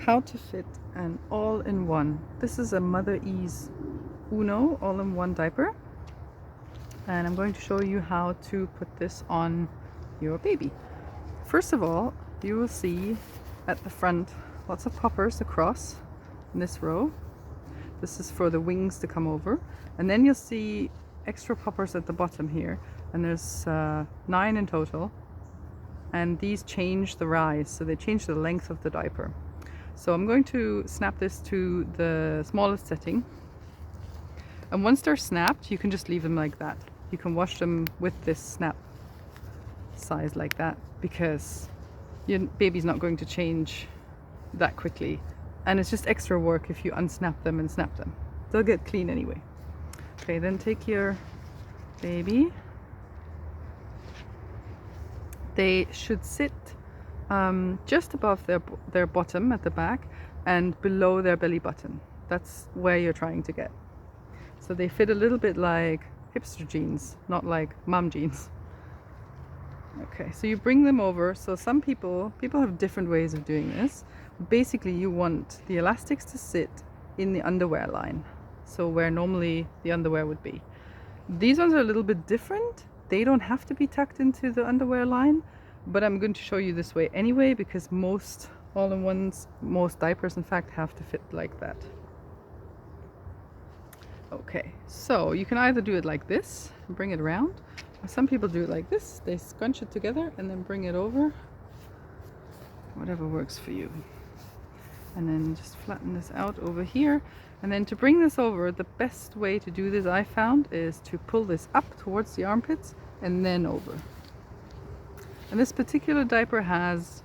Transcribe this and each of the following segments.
how to fit an all-in-one. This is a Motherease Uno all-in-one diaper, and I'm going to show you how to put this on your baby. First of all, you will see at the front lots of poppers across in this row. This is for the wings to come over, and then you'll see extra poppers at the bottom here, and there's 9 in total, and these change the rise, so they change the length of the diaper. So I'm going to snap this to the smallest setting, and once they're snapped you can just leave them like that. You can wash them with this snap size like that, because your baby's not going to change that quickly, and it's just extra work if you unsnap them and snap them. They'll get clean anyway. Okay, then take your baby. They should sit just above their bottom at the back and below their belly button. That's where you're trying to get. So they fit a little bit like hipster jeans, not like mom jeans. Okay, so you bring them over. So some people have different ways of doing this. Basically, you want the elastics to sit in the underwear line, so where normally the underwear would be. These ones are a little bit different. They don't have to be tucked into the underwear line, but I'm going to show you this way anyway, because most all-in-ones, most diapers in fact, have to fit like that. Okay, so you can either do it like this and bring it around, or some people do it like this. They scrunch it together and then bring it over. Whatever works for you. And then just flatten this out over here. And then to bring this over, the best way to do this, I found, is to pull this up towards the armpits and then over. And this particular diaper has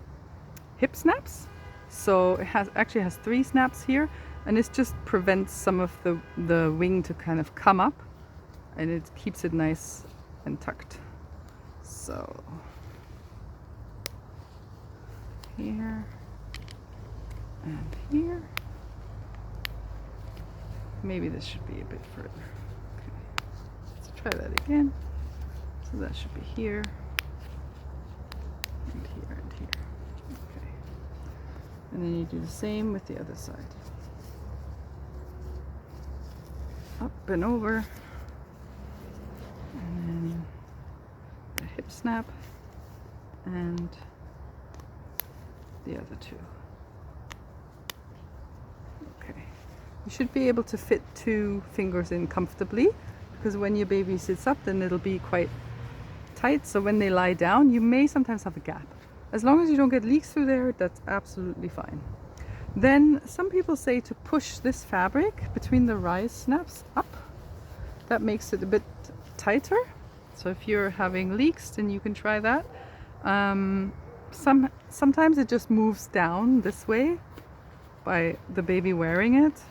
hip snaps, so it actually has 3 snaps here, and this just prevents some of the wing to kind of come up, and it keeps it nice and tucked. So here and here. Maybe this should be a bit further. Okay, let's try that again. So that should be here and here and here. Okay, and then you do the same with the other side. Up and over, and then the hip snap and the other 2. Okay, you should be able to fit 2 fingers in comfortably, because when your baby sits up, then it'll be quite tight, so when they lie down you may sometimes have a gap. As long as you don't get leaks through there, that's absolutely fine. Then some people say to push this fabric between the rise snaps up. That makes it a bit tighter, so if you're having leaks, then you can try that. Sometimes it just moves down this way by the baby wearing it.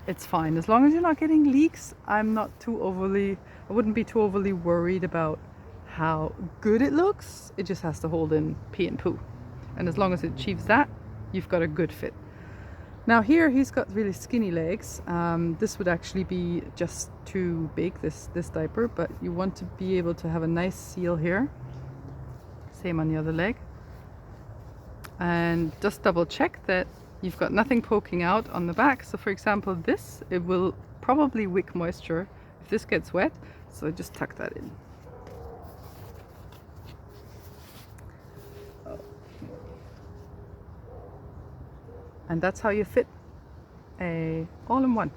It's fine as long as you're not getting leaks. I wouldn't be too overly worried about how good it looks. It just has to hold in pee and poo, and as long as it achieves that, you've got a good fit. Now here he's got really skinny legs. This would actually be just too big, this diaper, but you want to be able to have a nice seal here. Same on the other leg. And just double check that you've got nothing poking out on the back. So for example this, it will probably wick moisture if this gets wet, so just tuck that in. And that's how you fit a all-in-one.